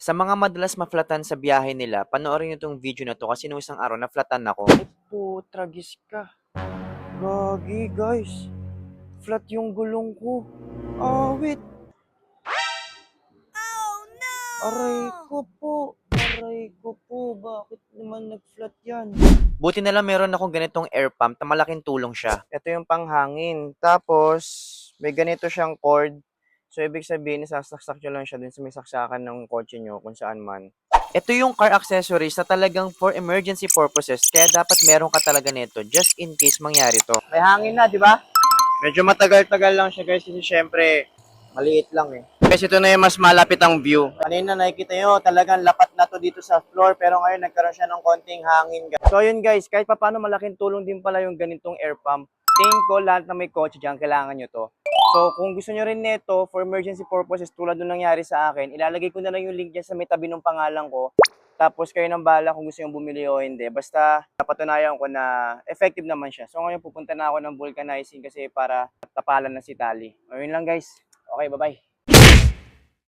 Sa mga madalas ma-flatan sa biyahe nila, panoorin niyo 'tong video na 'to kasi nung isang araw na-flatan ako. Ay putragis ka. Gagi guys. Flat yung gulong ko. Awit. Aray ko po. Aray ko po. Bakit naman nag-flat yan? Buti na lang meron akong ganitong air pump na malaking tulong siya. Ito yung panghangin. Tapos, may ganito siyang cord. So, ibig sabihin, sasaksak nyo lang siya dun sa may saksakan ng kotse nyo kung saan man. Ito yung car accessories na talagang for emergency purposes. Kaya dapat meron ka talaga nito just in case mangyari to. May hangin na, di ba? Medyo matagal-tagal lang siya guys kasi syempre maliit lang eh. Guys, ito na yung mas malapit ang view. Kanina nakikita nyo talagang lapat na to dito sa floor pero ngayon nagkaroon siya ng konting hangin. So yun guys, kahit paano malaking tulong din pala yung ganitong air pump. Tingin ko lahat na may kotse dyan, kailangan nyo to. So kung gusto nyo rin nito for emergency purposes tulad nung nangyari sa akin, ilalagay ko na lang yung link dyan sa may tabi ng pangalan ko. Tapos kayo nang bahala kung gusto nyo bumili o hindi. Basta napatunayan ko na effective naman siya. So ngayon pupunta na ako ng vulcanizing kasi para tapalan na si tali. O yun lang guys. Okay, bye-bye.